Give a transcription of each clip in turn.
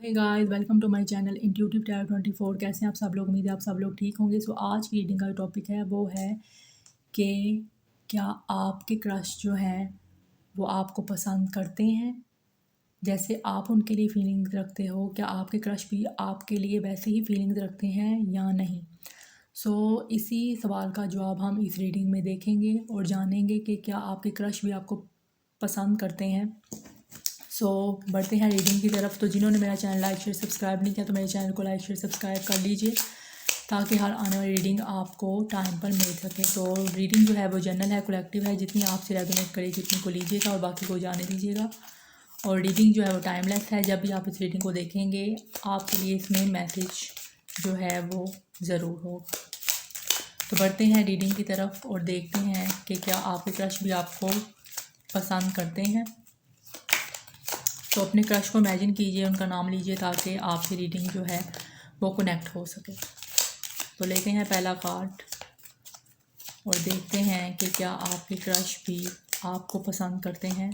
Hey guys, welcome to my channel intuitive tarot 24। कैसे हैं आप सब लोग? उम्मीद है आप सब लोग ठीक होंगे। सो आज की रीडिंग का टॉपिक है वो है कि क्या आपके क्रश जो हैं वो आपको पसंद करते हैं जैसे आप उनके लिए फीलिंग्स रखते हो। क्या आपके क्रश भी आपके लिए वैसे ही फीलिंग्स रखते हैं या नहीं? इसी सवाल का जवाब हम इस रीडिंग में देखेंगे और जानेंगे कि क्या आपके क्रश भी आपको पसंद करते हैं। बढ़ते हैं रीडिंग की तरफ। तो जिन्होंने मेरा चैनल लाइक शेयर सब्सक्राइब नहीं किया तो मेरे चैनल को लाइक शेयर सब्सक्राइब कर लीजिए ताकि हर आने वाली रीडिंग आपको टाइम पर मिल सके। तो रीडिंग जो है वो जनरल है, कलेक्टिव है। जितनी आपसे रेजोनेट करे जितनी को लीजिएगा और बाकी को जाने दीजिएगा। और रीडिंग जो है वो टाइमलेस है। जब भी आप इस रीडिंग को देखेंगे आपके लिए इसमें मैसेज जो है वो ज़रूर होगा। तो बढ़ते हैं रीडिंग की तरफ और देखते हैं कि क्या आपके क्रश भी आपको पसंद करते हैं। तो अपने क्रश को इमेजिन कीजिए, उनका नाम लीजिए ताकि आपकी रीडिंग जो है वो कनेक्ट हो सके। तो लेते हैं पहला कार्ड और देखते हैं कि क्या आपके क्रश भी आपको पसंद करते हैं।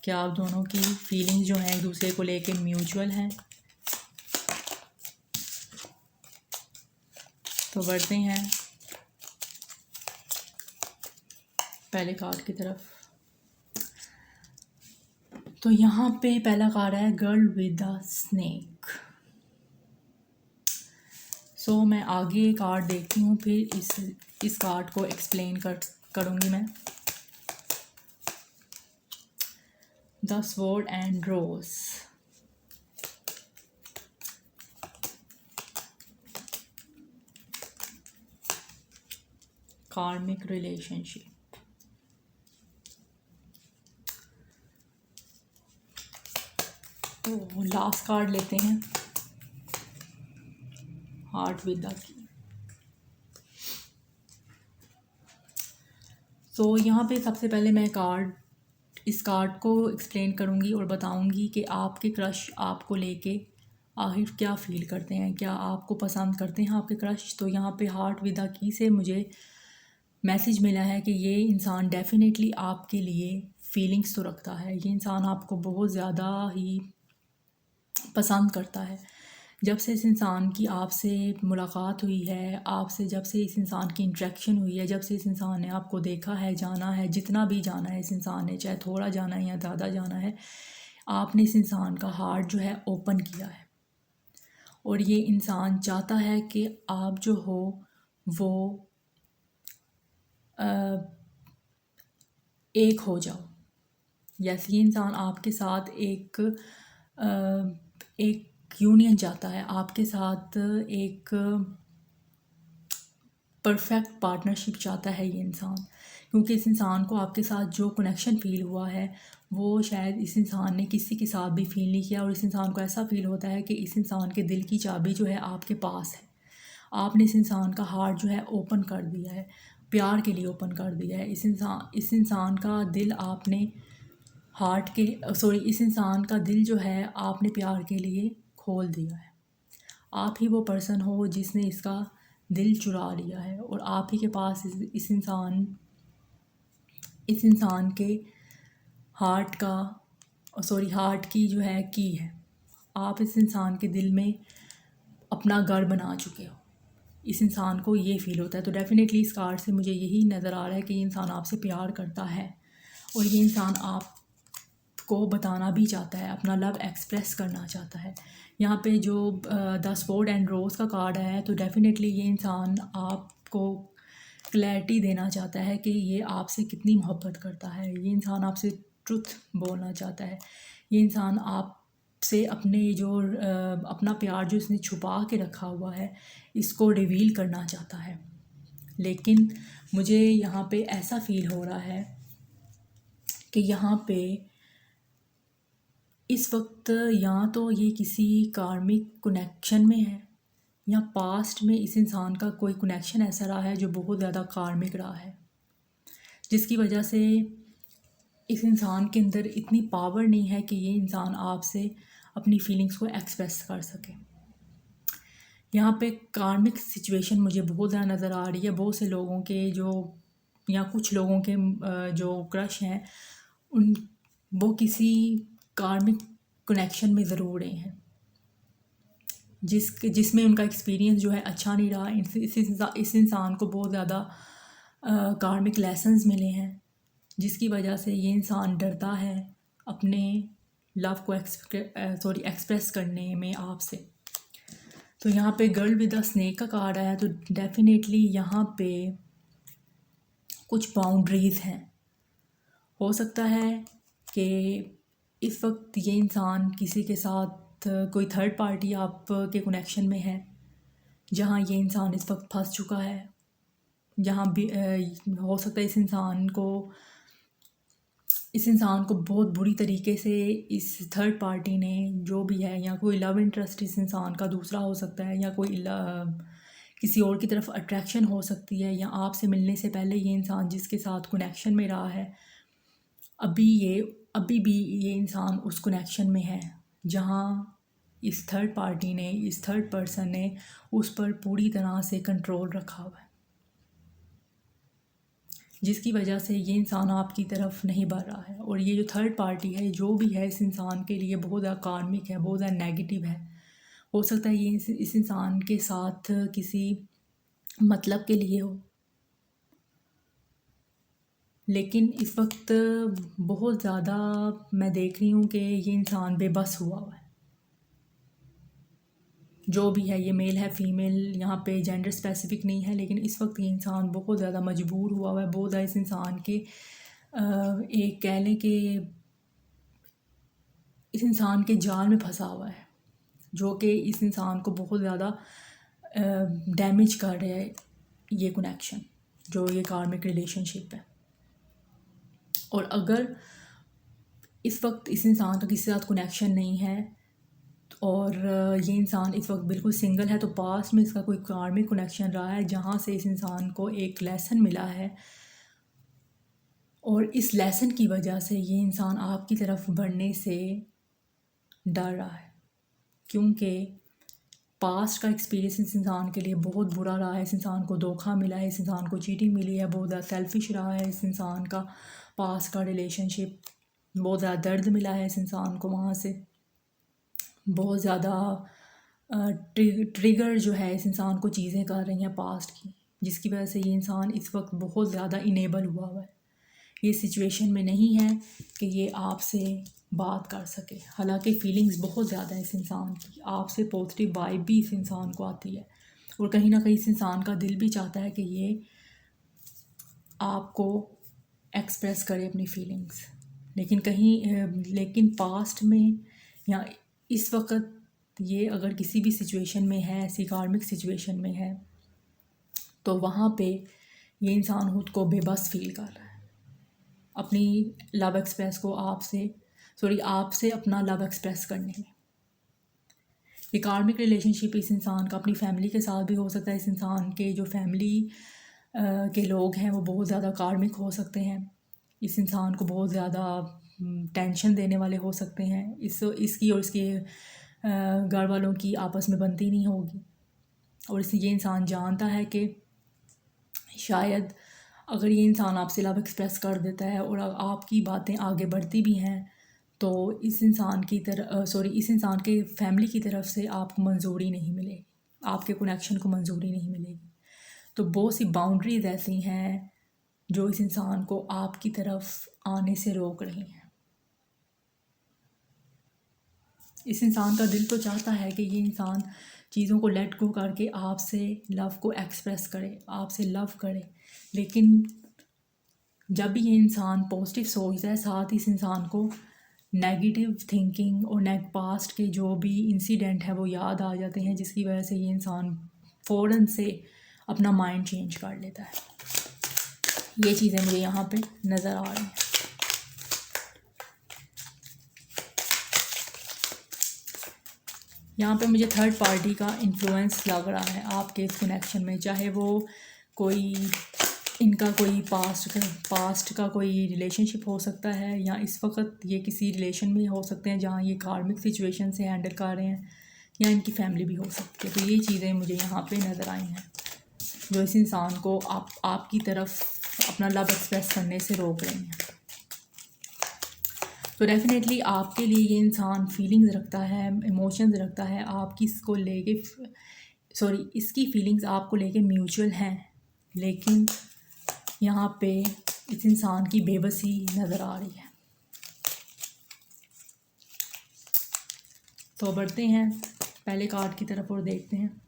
क्या आप दोनों की फीलिंग्स जो हैं एक दूसरे को लेके म्यूचुअल हैं। तो बढ़ते हैं पहले कार्ड की तरफ। तो यहाँ पे पहला कार्ड है गर्ल विद द स्नेक। मैं आगे कार्ड देखती हूँ, फिर इस कार्ड को एक्सप्लेन करूँगी मैं। द स्वॉर्ड एंड रोज। कार्मिक रिलेशनशिप। तो लास्ट कार्ड लेते हैं, हार्ट विद द की। यहाँ पे सबसे पहले मैं इस कार्ड को एक्सप्लेन करूँगी और बताऊँगी कि आपके क्रश आपको लेके आखिर क्या फ़ील करते हैं, क्या आपको पसंद करते हैं आपके क्रश। तो यहाँ पे हार्ट विद द की से मुझे मैसेज मिला है कि ये इंसान डेफिनेटली आपके लिए फीलिंग्स तो रखता है। ये इंसान आपको बहुत ज़्यादा ही पसंद करता है। जब से इस इंसान की आपसे मुलाकात हुई है, आपसे जब से इस इंसान की इंटरेक्शन हुई है, जब से इस इंसान ने आपको देखा है, जाना है, जितना भी जाना है इस इंसान ने, चाहे थोड़ा जाना है या ज़्यादा जाना है, आपने इस इंसान का हार्ट जो है ओपन किया है। और ये इंसान चाहता है कि आप जो हो वो एक हो जाओ। यस, ये इंसान आपके साथ एक यूनियन चाहता है, आपके साथ एक परफेक्ट पार्टनरशिप चाहता है ये इंसान। क्योंकि इस इंसान को आपके साथ जो कनेक्शन फ़ील हुआ है वो शायद इस इंसान ने किसी के साथ भी फ़ील नहीं किया। और इस इंसान को ऐसा फ़ील होता है कि इस इंसान के दिल की चाबी जो है आपके पास है। आपने इस इंसान का हार्ट जो है ओपन कर दिया है, प्यार के लिए ओपन कर दिया है। इस इंसान का दिल आपने इस इंसान का दिल जो है आपने प्यार के लिए खोल दिया है। आप ही वो पर्सन हो जिसने इसका दिल चुरा लिया है और आप ही के पास इस इंसान के हार्ट की जो है की है। आप इस इंसान के दिल में अपना घर बना चुके हो। इस इंसान को ये फ़ील होता है। तो डेफ़िनेटली इस कार्ड से मुझे यही नज़र आ रहा है कि ये इंसान आपसे प्यार करता है और ये इंसान आपको बताना भी चाहता है, अपना लव एक्सप्रेस करना चाहता है। यहाँ पे जो द स्वॉर्ड एंड रोज़ का कार्ड है, तो डेफ़िनेटली ये इंसान आपको क्लैरिटी देना चाहता है कि ये आपसे कितनी मोहब्बत करता है। ये इंसान आपसे ट्रुथ बोलना चाहता है। ये इंसान आपसे अपना प्यार जो इसने छुपा के रखा हुआ है इसको रिवील करना चाहता है। लेकिन मुझे यहाँ पे ऐसा फ़ील हो रहा है कि यहाँ पे इस वक्त या तो ये किसी कार्मिक कनेक्शन में है या पास्ट में इस इंसान का कोई कनेक्शन ऐसा रहा है जो बहुत ज़्यादा कार्मिक रहा है, जिसकी वजह से इस इंसान के अंदर इतनी पावर नहीं है कि ये इंसान आपसे अपनी फीलिंग्स को एक्सप्रेस कर सके। यहाँ पे कार्मिक सिचुएशन मुझे बहुत ज़्यादा नज़र आ रही है। बहुत से लोगों के कुछ लोगों के जो क्रश हैं वो किसी कार्मिक कनेक्शन में ज़रूर रहे हैं, जिसमें उनका एक्सपीरियंस जो है अच्छा नहीं रहा। इस इंसान को बहुत ज़्यादा कार्मिक लेसन्स मिले हैं, जिसकी वजह से ये इंसान डरता है अपने लव को एक्सप्रेस करने में आपसे। तो यहाँ पे गर्ल विद अ स्नेक का कार्ड आया, तो डेफिनेटली यहाँ पे कुछ बाउंड्रीज़ हैं। हो सकता है कि इस वक्त ये इंसान किसी के साथ कोई थर्ड पार्टी आप के कनेक्शन में है, जहाँ ये इंसान इस वक्त फंस चुका है, जहाँ भी हो सकता है इस इंसान को बहुत बुरी तरीके से इस थर्ड पार्टी ने जो भी है, या कोई लव इंटरेस्ट इस इंसान का दूसरा हो सकता है, या कोई किसी और की तरफ अट्रैक्शन हो सकती है, या आपसे मिलने से पहले ये इंसान जिसके साथ कनेक्शन में रहा है अभी भी ये इंसान उस कनेक्शन में है जहाँ इस थर्ड पार्टी ने, इस थर्ड पर्सन ने उस पर पूरी तरह से कंट्रोल रखा हुआ है, जिसकी वजह से ये इंसान आपकी तरफ नहीं बढ़ रहा है। और ये जो थर्ड पार्टी है जो भी है, इस इंसान के लिए बहुत ज़्यादा कार्मिक है, बहुत ज़्यादा नेगेटिव है। हो सकता है ये इस इंसान के साथ किसी मतलब के लिए हो, लेकिन इस वक्त बहुत ज़्यादा मैं देख रही हूँ कि ये इंसान बेबस हुआ है। जो भी है, ये मेल है फीमेल, यहाँ पे जेंडर स्पेसिफिक नहीं है, लेकिन इस वक्त ये इंसान बहुत ज़्यादा मजबूर हुआ है, बहुत ज़्यादा इस इंसान के एक कह लें कि इस इंसान के जाल में फंसा हुआ है, जो कि इस इंसान को बहुत ज़्यादा डैमेज कर रहा है। ये कनेक्शन, जो ये कार्मिक रिलेशनशिप है, और अगर इस वक्त इस इंसान का किसी के साथ कनेक्शन नहीं है और ये इंसान इस वक्त बिल्कुल सिंगल है, तो पास्ट में इसका कोई कार्मिक कनेक्शन रहा है जहाँ से इस इंसान को एक लेसन मिला है, और इस लेसन की वजह से ये इंसान आपकी तरफ बढ़ने से डर रहा है, क्योंकि पास्ट का एक्सपीरियंस इस इंसान के लिए बहुत बुरा रहा है। इस इंसान को धोखा मिला है, इस इंसान को चीटिंग मिली है, बहुत ज़्यादा सेल्फिश रहा है इस इंसान का पास्ट का रिलेशनशिप, बहुत ज़्यादा दर्द मिला है इस इंसान को वहाँ से, बहुत ज़्यादा ट्रिगर जो है इस इंसान को चीज़ें कर रही हैं पास्ट की, जिसकी वजह से ये इंसान इस वक्त बहुत ज़्यादा इनेबल हुआ हुआ है। ये सिचुएशन में नहीं है कि ये आपसे बात कर सके, हालांकि फीलिंग्स बहुत ज़्यादा है इस इंसान की, आपसे पॉजिटिव वाइब भी इस इंसान को आती है, और कहीं ना कहीं इस इंसान का दिल भी चाहता है कि ये आपको एक्सप्रेस करे अपनी फीलिंग्स, लेकिन पास्ट में या इस वक्त ये अगर किसी भी सिचुएशन में है, ऐसी कार्मिक सिचुएशन में है, तो वहाँ पे ये इंसान खुद को बेबस फील कर रहा है अपनी लव एक्सप्रेस को आपसे अपना लव एक्सप्रेस करने में। ये कार्मिक रिलेशनशिप इस इंसान का अपनी फैमिली के साथ भी हो सकता है। इस इंसान के जो फैमिली के लोग हैं वो बहुत ज़्यादा कार्मिक हो सकते हैं, इस इंसान को बहुत ज़्यादा टेंशन देने वाले हो सकते हैं। इसकी और इसके घर वालों की आपस में बनती नहीं होगी, और ये इंसान जानता है कि शायद अगर ये इंसान आपसे लव एक्सप्रेस कर देता है और आपकी बातें आगे बढ़ती भी हैं, तो इस इंसान के फैमिली की तरफ से आपको मंजूरी नहीं मिलेगी, आपके कनेक्शन को मंजूरी नहीं मिलेगी। तो बहुत सी बाउंड्रीज ऐसी हैं जो इस इंसान को आपकी तरफ आने से रोक रही हैं। इस इंसान का दिल तो चाहता है कि ये इंसान चीज़ों को लेट गो करके आपसे लव को एक्सप्रेस करे, आपसे लव करे, लेकिन जब भी ये इंसान पॉजिटिव सोचता है, साथ ही इस इंसान को नेगेटिव थिंकिंग और पास्ट के जो भी इंसिडेंट है वो याद आ जाते हैं, जिसकी वजह से ये इंसान फ़ौरन से अपना माइंड चेंज कर लेता है। ये चीज़ें मुझे यहाँ पे नज़र आ रही हैं। यहाँ पे मुझे थर्ड पार्टी का इन्फ्लुएंस लग रहा है आपके इस कनेक्शन में, चाहे वो इनका कोई पास्ट का कोई रिलेशनशिप हो सकता है, या इस वक्त ये किसी रिलेशन में हो सकते हैं जहाँ ये कार्मिक सिचुएशन से हैंडल कर रहे हैं, या इनकी फैमिली भी हो सकती है। तो ये चीज़ें मुझे यहाँ पे नज़र आई हैं जो इस इंसान को आपकी तरफ अपना लव एक्सप्रेस करने से रोक रही हैं। तो डेफिनेटली आपके लिए ये इंसान फीलिंग्स रखता है, इमोशंस रखता है, आपकी इसको लेके इसकी फीलिंग्स आपको लेके म्यूचुअल हैं, लेकिन यहाँ पे इस इंसान की बेबसी नज़र आ रही है। तो बढ़ते हैं पहले कार्ड की तरफ और देखते हैं।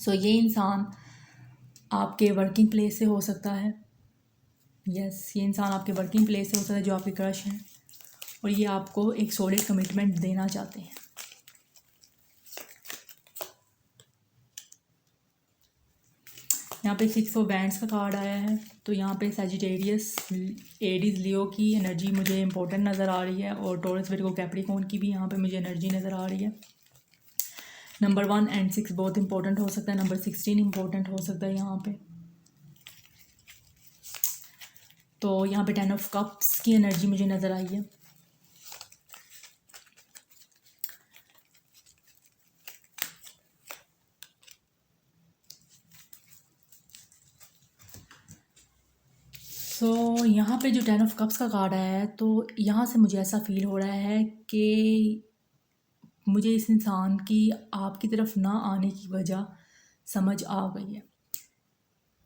ये इंसान आपके वर्किंग प्लेस से हो सकता है। यस, ये इंसान आपके वर्किंग प्लेस से हो सकता है जो आपके क्रश हैं, और ये आपको एक सॉलिड कमिटमेंट देना चाहते हैं। यहाँ पे 6 ऑफ बैंड्स का कार्ड आया है, तो यहाँ पे सजिटेरियस, एरीज, लियो की एनर्जी मुझे इंपॉर्टेंट नज़र आ रही है, और टॉरस, विर्गो, कैप्रिकॉर्न की भी यहाँ पे मुझे एनर्जी नज़र आ रही है। नंबर 1 एंड 6 बहुत इंपॉर्टेंट हो सकता है, नंबर 16 इंपॉर्टेंट हो सकता है यहाँ पे। तो यहाँ पे 10 ऑफ कप्स की एनर्जी मुझे नज़र आई है। यहाँ पे जो 10 ऑफ कप्स का कार्ड आया है, तो यहाँ से मुझे ऐसा फील हो रहा है कि मुझे इस इंसान की आपकी तरफ ना आने की वजह समझ आ गई है।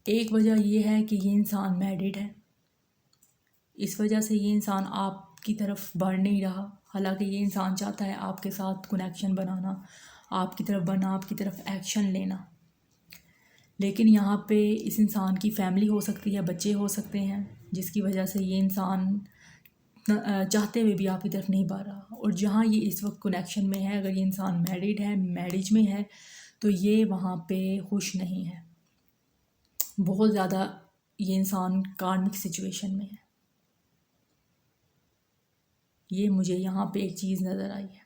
एक वजह ये है कि ये इंसान मैरिड है, इस वजह से ये इंसान आपकी तरफ बढ़ नहीं रहा। हालांकि ये इंसान चाहता है आपके साथ कनेक्शन बनाना, आपकी तरफ बढ़ना, आपकी तरफ एक्शन लेना, लेकिन यहाँ पे इस इंसान की फैमिली हो सकती है, बच्चे हो सकते हैं, जिसकी वजह से ये इंसान चाहते हुए भी आपकी तरफ नहीं बढ़ रहा। और जहाँ ये इस वक्त कनेक्शन में है, अगर ये इंसान मैरिड है, मैरिज में है, तो ये वहाँ पे खुश नहीं है। बहुत ज़्यादा ये इंसान कार्मिक सिचुएशन में है। ये मुझे यहाँ पे एक चीज़ नज़र आई है।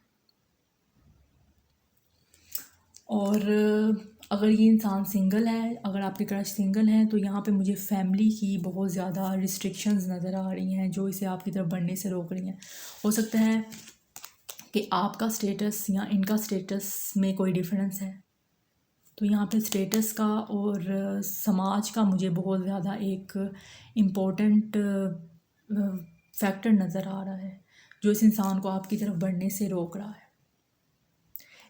और अगर ये इंसान सिंगल है, अगर आपके क्रश सिंगल हैं, तो यहाँ पे मुझे फैमिली की बहुत ज़्यादा रिस्ट्रिक्शंस नज़र आ रही हैं जो इसे आपकी तरफ बढ़ने से रोक रही हैं। हो सकता है कि आपका स्टेटस या इनका स्टेटस में कोई डिफरेंस है। तो यहाँ पे स्टेटस का और समाज का मुझे बहुत ज़्यादा एक इम्पोर्टेंट फैक्टर नज़र आ रहा है जो इस इंसान को आपकी तरफ बढ़ने से रोक रहा है।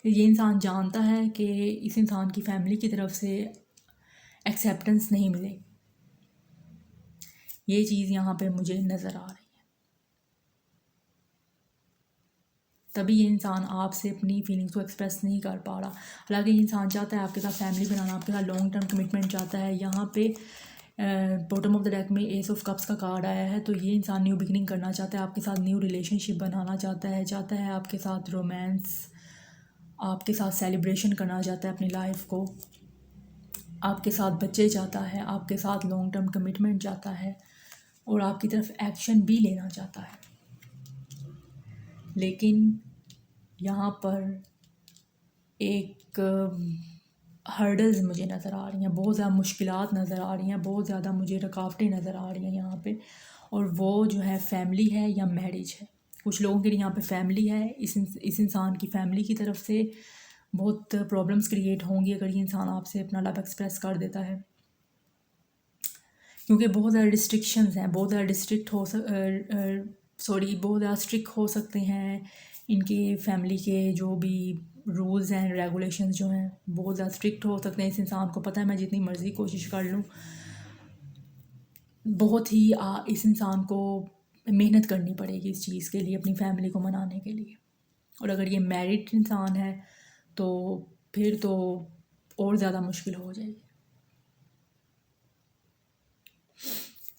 ये इंसान जानता है कि इस इंसान की फैमिली की तरफ से एक्सेप्टेंस नहीं मिलेगी। ये चीज़ यहाँ पे मुझे नज़र आ रही है। तभी ये इंसान आपसे अपनी फीलिंग्स को एक्सप्रेस नहीं कर पा रहा। हालांकि ये इंसान चाहता है आपके साथ फैमिली बनाना, आपके साथ लॉन्ग टर्म कमिटमेंट चाहता है। यहाँ पे बॉटम ऑफ द डेक में एस ऑफ कप्स का कार्ड आया है, तो ये इंसान न्यू बिगिनिंग करना चाहता है, आपके साथ न्यू रिलेशनशिप बनाना चाहता है आपके साथ रोमांस, आपके साथ सेलिब्रेशन करना चाहता है अपनी लाइफ को, आपके साथ बच्चे चाहता है, आपके साथ लॉन्ग टर्म कमिटमेंट चाहता है, और आपकी तरफ एक्शन भी लेना चाहता है। लेकिन यहाँ पर एक हर्डल्स मुझे नज़र आ रही हैं, बहुत ज़्यादा मुश्किलात नज़र आ रही हैं, बहुत ज़्यादा मुझे रुकावटें नज़र आ रही हैं यहाँ पे। और वो जो है फैमिली है या मैरिज है। कुछ लोगों के लिए यहाँ पे फैमिली है, इस इंसान की फैमिली की तरफ से बहुत प्रॉब्लम्स क्रिएट होंगी अगर ये इंसान आपसे अपना लव एक्सप्रेस कर देता है, क्योंकि बहुत ज़्यादा रिस्ट्रिक्शंस हैं, बहुत ज़्यादा बहुत ज़्यादा स्ट्रिक्ट हो सकते हैं इनके फैमिली के जो भी रूल्स एंड रेगुलेशंस जो हैं बहुत ज़्यादा स्ट्रिक्ट हो सकते हैं। इस इंसान को पता है मैं जितनी मर्ज़ी कोशिश कर लूँ, बहुत ही इस इंसान को मेहनत करनी पड़ेगी इस चीज़ के लिए, अपनी फैमिली को मनाने के लिए। और अगर ये मैरिड इंसान है तो फिर तो और ज़्यादा मुश्किल हो जाएगी।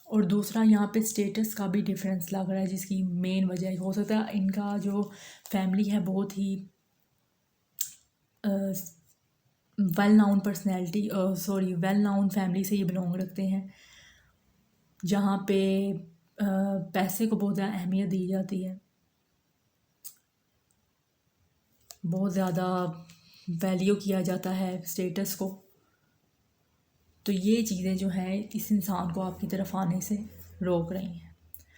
और दूसरा यहाँ पे स्टेटस का भी डिफरेंस लग रहा है, जिसकी मेन वजह हो सकता है इनका जो फैमिली है बहुत ही well known personality well known family से ये बिलोंग रखते हैं, जहाँ पे पैसे को बहुत ज़्यादा अहमियत दी जाती है, बहुत ज़्यादा वैल्यू किया जाता है स्टेटस को। तो ये चीज़ें जो हैं इस इंसान को आपकी तरफ आने से रोक रही हैं।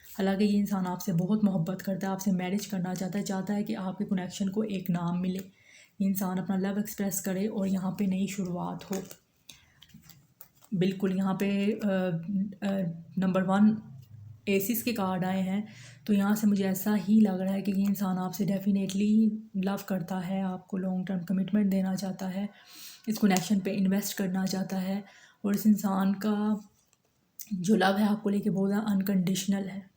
हालांकि ये इंसान आपसे बहुत मोहब्बत करता है, आपसे मैरिज करना चाहता है कि आपके कनेक्शन को एक नाम मिले, ये इंसान अपना लव एक्सप्रेस करे और यहाँ पे नई शुरुआत हो। बिल्कुल यहाँ पे नंबर 1 एसिस के कार्ड आए हैं, तो यहाँ से मुझे ऐसा ही लग रहा है कि ये इंसान आपसे डेफिनेटली लव करता है, आपको लॉन्ग टर्म कमिटमेंट देना चाहता है, इस कनेक्शन पे इन्वेस्ट करना चाहता है। और इस इंसान का जो लव है आपको लेके बहुत ज़्यादा अनकंडीशनल है,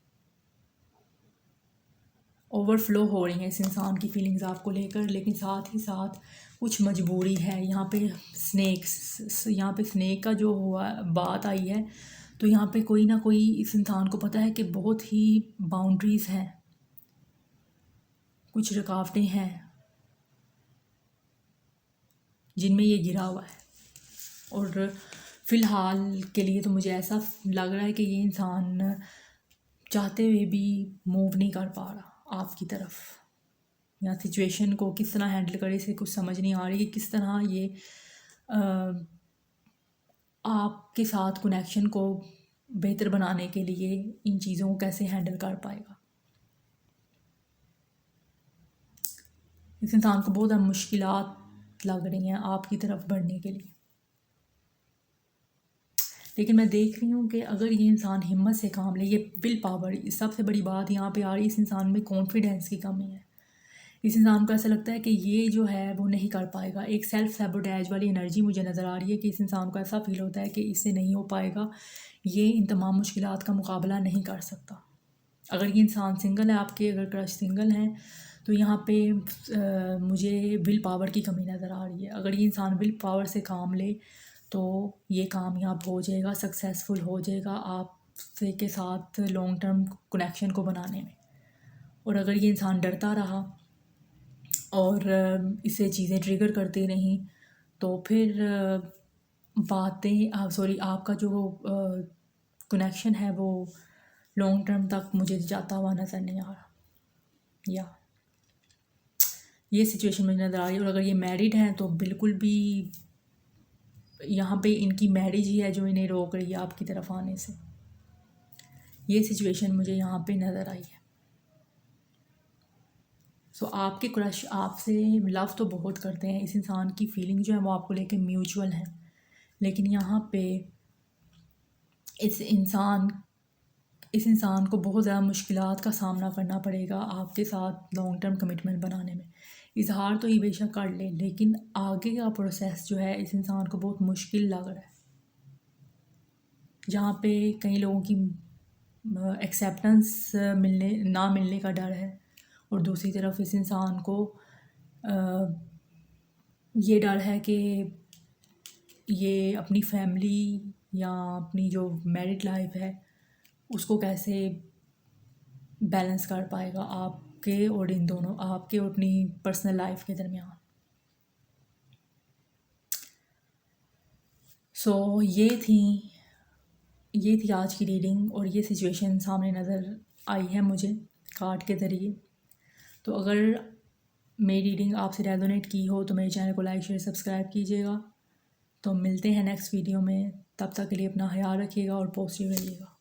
ओवरफ्लो हो रही हैं इस इंसान की फीलिंग्स आपको लेकर। लेकिन साथ ही साथ कुछ मजबूरी है। यहाँ पे स्नेक का जो हुआ बात आई है, तो यहाँ पे कोई ना कोई इस इंसान को पता है कि बहुत ही बाउंड्रीज़ हैं, कुछ रुकावटें हैं जिनमें ये गिरा हुआ है। और फ़िलहाल के लिए तो मुझे ऐसा लग रहा है कि ये इंसान चाहते हुए भी मूव नहीं कर पा रहा आपकी तरफ, या सिचुएशन को किस तरह हैंडल करे इसे कुछ समझ नहीं आ रही कि किस तरह ये आपके साथ कनेक्शन को बेहतर बनाने के लिए इन चीज़ों को कैसे हैंडल कर पाएगा। इस इंसान को बहुत मुश्किलात लग रही हैं आपकी तरफ बढ़ने के लिए। लेकिन मैं देख रही हूँ कि अगर ये इंसान हिम्मत से काम ले, ये विल पावर, सबसे बड़ी बात यहाँ पे आ रही है, इस इंसान में कॉन्फिडेंस की कमी है। इस इंसान को ऐसा लगता है कि ये जो है वो नहीं कर पाएगा। एक सेल्फ सैबोटेज वाली एनर्जी मुझे नज़र आ रही है कि इस इंसान को ऐसा फील होता है कि इससे नहीं हो पाएगा, ये इन तमाम मुश्किलात का मुकाबला नहीं कर सकता। अगर ये इंसान सिंगल है, आपके अगर क्रश सिंगल हैं, तो यहाँ पे मुझे विल पावर की कमी नज़र आ रही है। अगर ये इंसान विल पावर से काम ले तो ये कामयाब हो जाएगा, सक्सेसफुल हो जाएगा आपसे के साथ लॉन्ग टर्म कनेक्शन को बनाने में। और अगर ये इंसान डरता रहा और इससे चीज़ें ट्रिगर करती रहीं, तो फिर आपका जो कनेक्शन है वो लॉन्ग टर्म तक मुझे जाता हुआ नज़र नहीं आ रहा, या ये सिचुएशन मुझे नज़र आ रही है। और अगर ये मैरिड हैं तो बिल्कुल भी यहाँ पे इनकी मैरिज ही है जो इन्हें रोक रही है आपकी तरफ आने से। ये सिचुएशन मुझे यहाँ पे नज़र आई है। सो आपके क्रश आपसे लव तो बहुत करते हैं, इस इंसान की फीलिंग जो है वो आपको लेके म्यूचुअल है, लेकिन यहाँ पे इस इंसान को बहुत ज़्यादा मुश्किलात का सामना करना पड़ेगा आपके साथ लॉन्ग टर्म कमिटमेंट बनाने में। इजहार तो ये बेशक कर ले, लेकिन आगे का प्रोसेस जो है इस इंसान को बहुत मुश्किल लग रहा है, जहाँ पे कई लोगों की एक्सेप्टेंस ना मिलने का डर है, और दूसरी तरफ इस इंसान को ये डर है कि ये अपनी फैमिली या अपनी जो मैरिड लाइफ है उसको कैसे बैलेंस कर पाएगा आपके और इन दोनों, आपके और अपनी पर्सनल लाइफ के दरमियान। सो ये थी आज की रीडिंग, और ये सिचुएशन सामने नज़र आई है मुझे कार्ड के ज़रिए। तो अगर मेरी रीडिंग आपसे रेजोनेट की हो तो मेरे चैनल को लाइक शेयर सब्सक्राइब कीजिएगा। तो मिलते हैं नेक्स्ट वीडियो में, तब तक के लिए अपना ख्याल रखिएगा और पॉजिटिव रहिएगा।